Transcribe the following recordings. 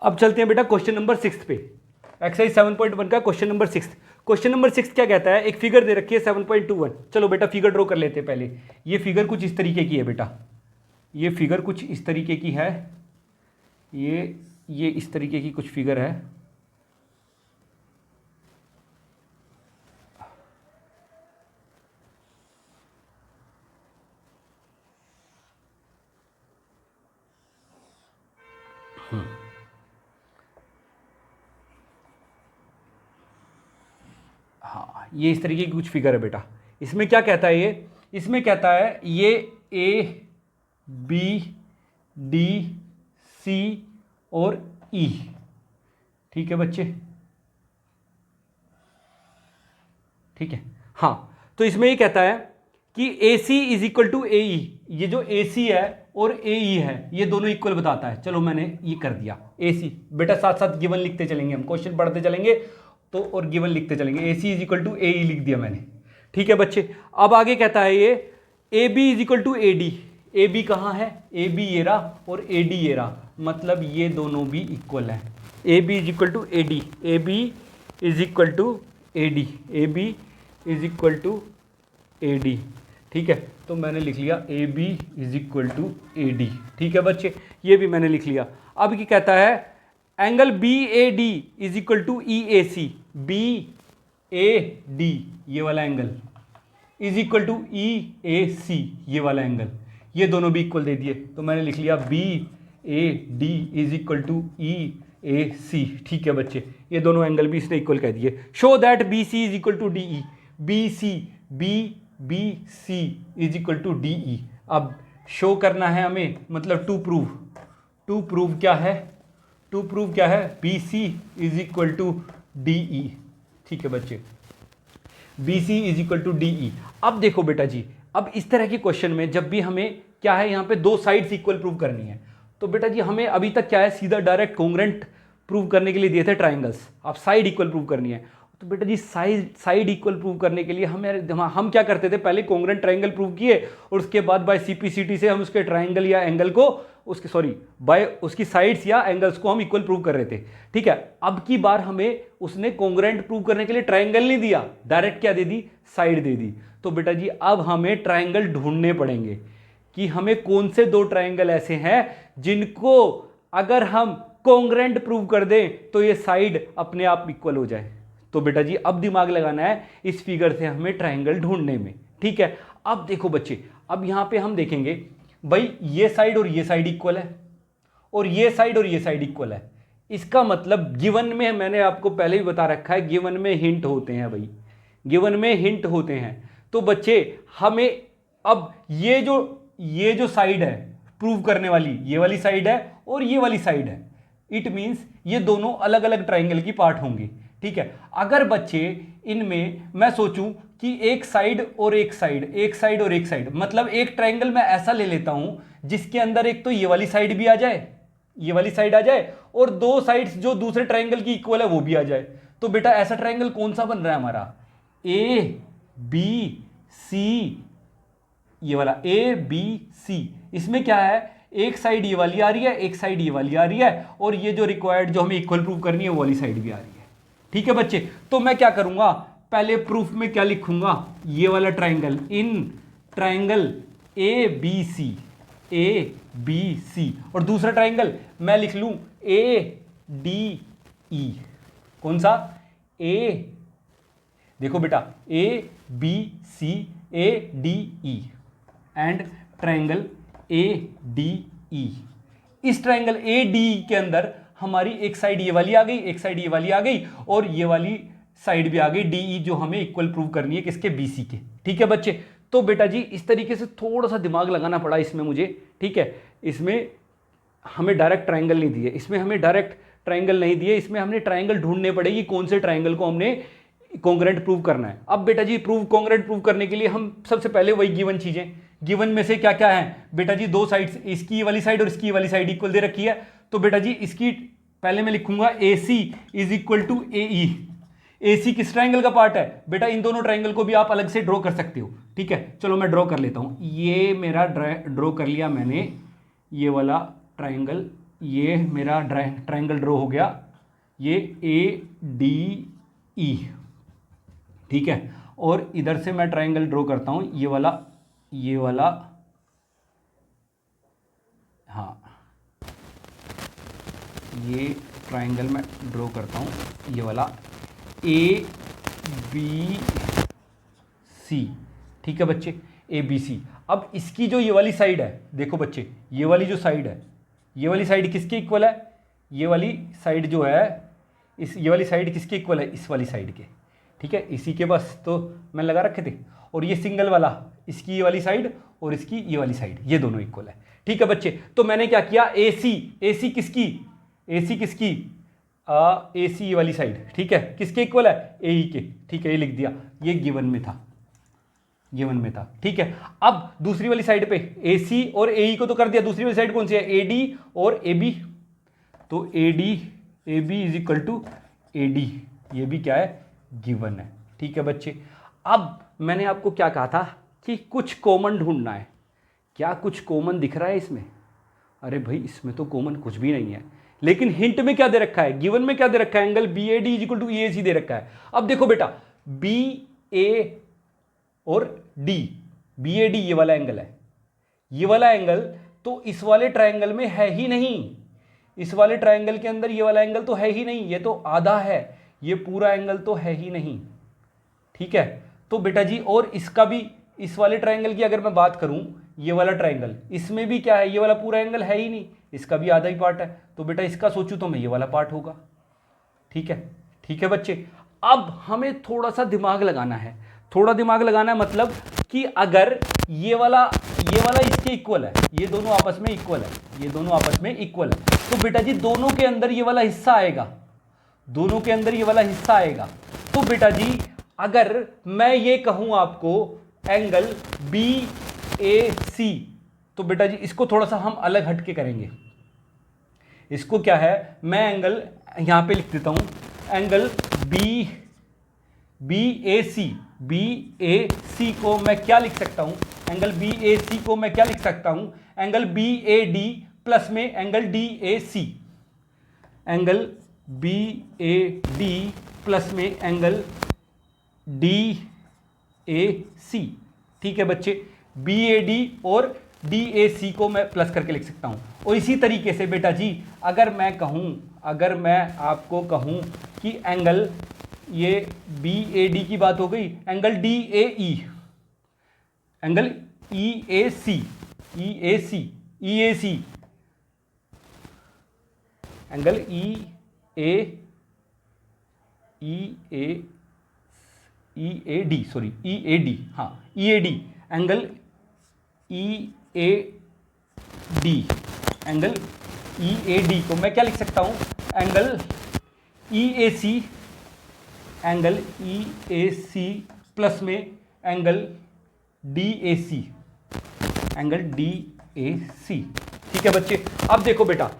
अब चलते हैं बेटा क्वेश्चन नंबर 6 पे, एक्सरसाइज 7.1 का क्वेश्चन नंबर 6। क्वेश्चन नंबर 6 क्या कहता है, एक फिगर दे रखी है 7.21। चलो बेटा फिगर ड्रॉ कर लेते हैं पहले। ये फिगर कुछ इस तरीके की है बेटा, ये फिगर कुछ इस तरीके की है, ये इस तरीके की कुछ फिगर है। हाँ, ये इस तरीके की कुछ फिगर है बेटा। इसमें क्या कहता है ये, इसमें कहता है ये ए बी डी सी और ई, ठीक है बच्चे, ठीक है। हाँ, तो इसमें ये कहता है कि ए सी इज इक्वल टू ए ई, ये जो ए सी है और ए ई है ये दोनों इक्वल बताता है। चलो मैंने ये कर दिया ए सी, बेटा साथ साथ गिवन लिखते चलेंगे, हम क्वेश्चन पढ़ते चलेंगे तो और गिवन लिखते चलेंगे। ए सी इज इक्वल टू ए ई लिख दिया मैंने, ठीक है बच्चे। अब आगे कहता है ये A B is equal to A D, A B कहाँ है, ए बी ये रहा और ए डी ये रहा, मतलब ये दोनों भी इक्वल है। A B is equal to A D, A B is equal to A D, A B is equal to A D, ठीक है। तो मैंने लिख लिया A B is equal to A D, ठीक है बच्चे, ये भी मैंने लिख लिया। अब क्या कहता है, angle B A D is equal to E A C, B A D ये वाला angle is equal to E A C ये वाला एंगल, ये दोनों भी इक्वल दे दिए। तो मैंने लिख लिया B A D is equal to E A C, ठीक है बच्चे, ये दोनों एंगल भी इसने इक्वल कह दिए। Show that B C is equal to D E, B C B C is equal to D E. अब शो करना है हमें, मतलब टू प्रूव क्या है, टू प्रूव क्या है, B C is equal to D E, ठीक है बच्चे, B C is equal to D E. अब देखो बेटा जी, अब इस तरह के क्वेश्चन में जब भी हमें क्या है, यहाँ पे दो साइड्स इक्वल प्रूव करनी है, तो बेटा जी हमें अभी तक क्या है, सीधा डायरेक्ट कॉन्ग्रेंट प्रूव करने के लिए दिए थे ट्राइंगल्स, अब साइड इक्वल प्रूव करनी है। तो बेटा जी साइड इक्वल प्रूव करने के लिए हम क्या करते थे, पहले कॉन्ग्रेंट ट्राइंगल प्रूव किए और उसके बाद बाय सीपीसीटी से हम उसके ट्राइंगल या एंगल को बाय उसकी साइड्स या एंगल्स को हम इक्वल प्रूव कर रहे थे, ठीक है। अब की बार हमें उसने कॉन्ग्रेंट प्रूव करने के लिए ट्राइंगल नहीं दिया, डायरेक्ट क्या दे दी, साइड दे दी। तो बेटा जी अब हमें ट्राइंगल ढूंढने पड़ेंगे कि हमें कौन से दो ट्राइंगल ऐसे हैं जिनको अगर हम कॉन्ग्रेंट प्रूव कर दें तो ये साइड अपने आप इक्वल हो जाए। तो बेटा जी अब दिमाग लगाना है इस फिगर से हमें ट्राइंगल ढूंढने में, ठीक है। अब देखो बच्चे, अब यहां पे हम देखेंगे भाई ये साइड और ये साइड इक्वल है और ये साइड और ये साइड इक्वल है, इसका मतलब गिवन में, मैंने आपको पहले भी बता रखा है, गिवन में हिंट होते हैं भाई, गिवन में हिंट होते हैं। तो बच्चे हमें अब ये जो साइड है प्रूव करने वाली, ये वाली साइड है और ये वाली साइड है, इट मींस ये दोनों अलग अलग ट्राइंगल की पार्ट होंगे, ठीक है। अगर बच्चे इनमें मैं सोचूं कि एक साइड और एक साइड, एक साइड और एक साइड, मतलब एक ट्राइंगल मैं ऐसा ले लेता हूं जिसके अंदर एक तो ये वाली साइड भी आ जाए, ये वाली साइड आ जाए और दो साइड्स जो दूसरे ट्राइंगल की इक्वल है वो भी आ जाए। तो बेटा ऐसा ट्राइंगल कौन सा बन रहा है हमारा, ए बी सी, ये वाला ए बी सी। इसमें क्या है, एक साइड ये वाली आ रही है, एक साइड ये वाली आ रही है और ये जो रिक्वायर्ड जो हमें इक्वल प्रूव करनी है वो वाली साइड भी आ रही है, ठीक है बच्चे। तो मैं क्या करूंगा, पहले प्रूफ में क्या लिखूंगा, ये वाला triangle, in triangle A B C, और दूसरा ट्राइंगल मैं लिख लूं ए डी ई। कौन सा, ए, देखो बेटा A B C A D E and triangle A D E. इस ट्राइंगल ए डी के अंदर हमारी एक साइड ये वाली आ गई, एक साइड ये वाली आ गई और ये वाली साइड भी आ गई डी ई, जो हमें इक्वल प्रूव करनी है किसके, बी सी के, ठीक है बच्चे। तो बेटा जी इस तरीके से थोड़ा सा दिमाग लगाना पड़ा इसमें मुझे, ठीक है। इसमें हमें डायरेक्ट ट्राइंगल नहीं दिए, इसमें हमें डायरेक्ट ट्राइंगल नहीं दिए, इसमें हमने ट्राइंगल ढूंढने पड़ेगी कौन से ट्राइंगल को हमने कॉन्ग्रेंट प्रूव करना है। अब बेटा जी कॉन्ग्रेंट प्रूव करने के लिए हम सबसे पहले वही गिवन चीजें, गिवन में से क्या क्या है बेटा जी, दो साइड्स, इसकी वाली साइड और इसकी वाली साइड इक्वल दे रखी है। तो बेटा जी इसकी पहले मैं लिखूंगा ए सी is equal to A E. A सी किस ट्राइंगल का पार्ट है बेटा, इन दोनों ट्राइंगल को भी आप अलग से ड्रॉ कर सकते हो, ठीक है। चलो मैं ड्रॉ कर लेता हूं, ये मेरा ड्रॉ कर लिया मैंने, ये वाला ट्राइंगल ये मेरा ट्रायंगल ड्रॉ हो गया, ये ADE, ठीक है। और इधर से मैं ट्रायंगल ड्रॉ करता हूं, ये वाला, हाँ, ये ट्रायंगल मैं ड्रॉ करता हूं, ये वाला ABC, ठीक है बच्चे, ABC। अब इसकी जो ये वाली साइड है, देखो बच्चे, ये वाली जो साइड है, ये वाली साइड किसके इक्वल है? ये वाली साइड जो है, ये वाली साइड किसके इक्वल है? इस वाली साइड के, ठीक है, इसी के, बस तो मैं लगा रखे थे। और ये सिंगल वाला, इसकी ये वाली साइड और इसकी ये वाली साइड, ये दोनों इक्वल है, ठीक है बच्चे। तो मैंने क्या किया, AC किसकी, AC ये वाली साइड, ठीक है, किसके इक्वल है? AE के, ठीक है, ये लिख दिया, ये गिवन में था, ठीक है। अब दूसरी वाली साइड पे AC और AE को तो कर दिया, दूसरी वाली साइड कौन सी है? AD और AB, तो AB is equal to AD, ये भी क्या है? गिवन है, ठीक है बच्चे। अब मैंने आपको क्या कहा था कि कुछ कॉमन ढूंढना है, क्या कुछ कॉमन दिख रहा है इसमें? अरे भाई इसमें तो कॉमन कुछ भी नहीं है, लेकिन हिंट में क्या दे रखा है, गिवन में क्या दे रखा है? Angle BAD is equal to EAC दे रखा है। अब देखो बेटा, BA और D, BAD ये वाला एंगल है, ये वाला एंगल तो इस वाले ट्रायंगल में है ही नहीं, इस वाले ट्रायंगल के अंदर ये वाला एंगल तो है ही नहीं, ये तो आधा है, ये पूरा एंगल तो है ही नहीं, ठीक है। तो बेटा जी, और इसका भी, इस वाले ट्रायंगल की अगर मैं बात करूं, ये वाला ट्रायंगल, इसमें भी क्या है? ये वाला पूरा एंगल है ही नहीं, इसका भी आधा ही पार्ट है, तो बेटा इसका सोचूं तो मैं ये वाला पार्ट होगा, ठीक है बच्चे। अब हमें थोड़ा सा दिमाग लगाना है, थोड़ा दिमाग लगाना है, मतलब कि अगर ये वाला इसके इक्वल है, ये दोनों आपस में इक्वल है, ये दोनों आपस में इक्वल है, तो बेटा जी दोनों के अंदर ये वाला हिस्सा आएगा, दोनों के अंदर ये वाला हिस्सा आएगा। तो बेटा जी अगर मैं ये कहूं आपको एंगल BAC, तो बेटा जी इसको थोड़ा सा हम अलग हटके करेंगे, इसको क्या है, मैं एंगल यहां पे लिख देता हूं, एंगल BAC को मैं क्या लिख सकता हूं? एंगल BAC को मैं क्या लिख सकता हूं? एंगल BAD प्लस में angle DAC, angle BAD plus में एंगल DAC, ठीक है बच्चे। BAD और DAC को मैं प्लस करके लिख सकता हूं। और इसी तरीके से बेटा जी अगर मैं आपको कहूं कि एंगल, ये BAD की बात हो गई, angle DAE, angle EAC, angle EAD, हाँ EAD, एंगल EAD को मैं क्या लिख सकता हूं? एंगल EAC प्लस में एंगल DAC, ठीक है बच्चे। अब देखो बेटा,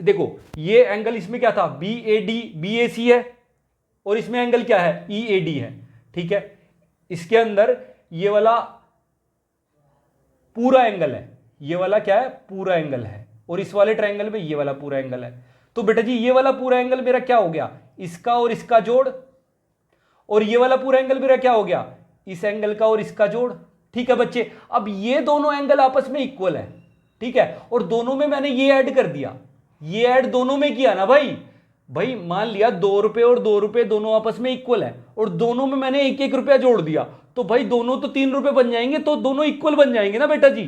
देखो ये एंगल इसमें क्या था? BAC है, और इसमें एंगल क्या है? EAD है, ठीक है। इसके अंदर ये वाला पूरा एंगल है, ये वाला क्या है? पूरा एंगल है, और इस वाले ट्रायंगल में ये वाला पूरा एंगल है। तो बेटा जी ये वाला पूरा एंगल मेरा क्या हो गया? इसका और इसका जोड़, और ये वाला पूरा एंगल मेरा क्या हो गया? इस एंगल का और इसका जोड़, ठीक है बच्चे। अब ये दोनों एंगल आपस में इक्वल है, ठीक है, और दोनों में मैंने ये ऐड कर दिया, ये ऐड दोनों में किया ना भाई मान लिया 2 रुपए और 2 रुपए दोनों आपस में इक्वल है, और दोनों में मैंने 1-1 रुपया जोड़ दिया, तो भाई दोनों तो 3 रुपए बन जाएंगे, तो दोनों इक्वल बन जाएंगे ना बेटा जी।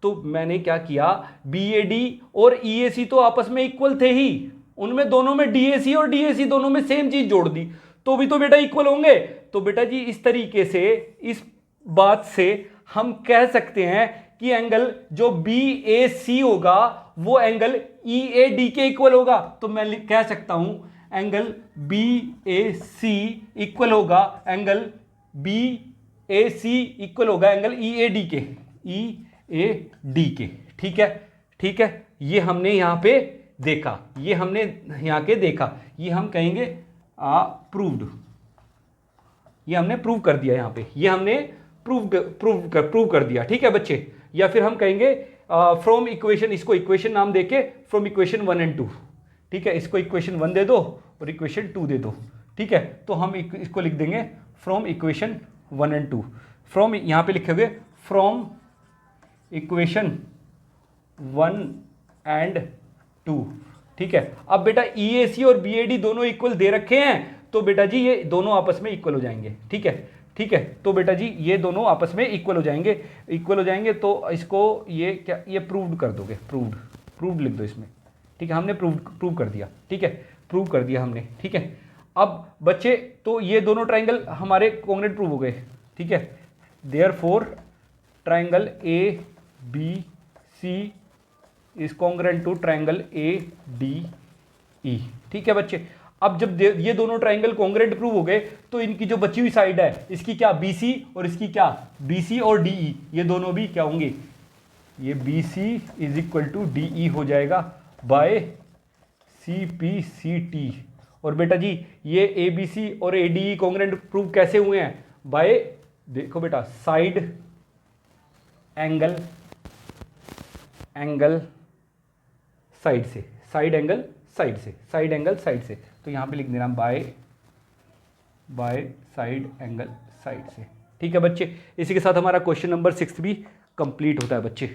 तो मैंने क्या किया, BAD और EAC तो आपस में इक्वल थे ही, उनमें दोनों में DAC और DAC दोनों में सेम चीज जोड़ दी, तो भी तो बेटा इक्वल होंगे। तो बेटा जी इस तरीके से, इस बात से हम कह सकते हैं कि एंगल जो BAC होगा वो एंगल EAD के इक्वल होगा। तो मैं कह सकता हूं एंगल BAC इक्वल होगा एंगल EAD के, ठीक है। ये हमने यहां पे देखा, ये हम कहेंगे प्रूव्ड, ये हमने प्रूव कर दिया, यहां पे ये हमने प्रूव कर दिया, ठीक है बच्चे। या फिर हम कहेंगे फ्रॉम इक्वेशन, इसको इक्वेशन नाम देके फ्रॉम इक्वेशन 1 एंड 2, ठीक है, इसको इक्वेशन 1 दे दो और इक्वेशन 2 दे दो, ठीक है। तो हम इसको लिख देंगे फ्रॉम इक्वेशन 1 एंड 2, फ्रॉम यहाँ पे लिखे हुए फ्रॉम इक्वेशन 1 एंड 2, ठीक है। अब बेटा EAC और BAD दोनों इक्वल दे रखे हैं, तो बेटा जी ये दोनों आपस में इक्वल हो जाएंगे, ठीक है, ठीक है। तो बेटा जी ये दोनों आपस में इक्वल हो जाएंगे, इक्वल हो जाएंगे। तो इसको ये क्या, ये प्रूव्ड कर दोगे, प्रूव्ड लिख दो इसमें, ठीक है। हमने प्रूव कर दिया, ठीक है, प्रूव कर दिया हमने, ठीक है। अब बच्चे तो ये दोनों ट्राइंगल हमारे कॉन्ग्रुएंट प्रूव हो गए, ठीक है। Therefore triangle ABC is congruent to triangle ADE, ठीक है बच्चे। अब जब ये दोनों ट्राइंगल कॉन्ग्रुएंट प्रूव हो गए, तो इनकी जो बची हुई साइड है, इसकी क्या BC और इसकी क्या BC और DE, ये दोनों भी क्या होंगे, ये BC is equal to DE हो जाएगा बाय CPCT। और बेटा जी ये ABC और ADE कॉन्ग्रुएंट प्रूव कैसे हुए हैं, बाय देखो बेटा साइड एंगल साइड से, साइड एंगल साइड से। तो यहाँ पे लिख देना बाय साइड एंगल साइड से, ठीक है बच्चे। इसी के साथ हमारा क्वेश्चन नंबर 6 भी कंप्लीट होता है बच्चे।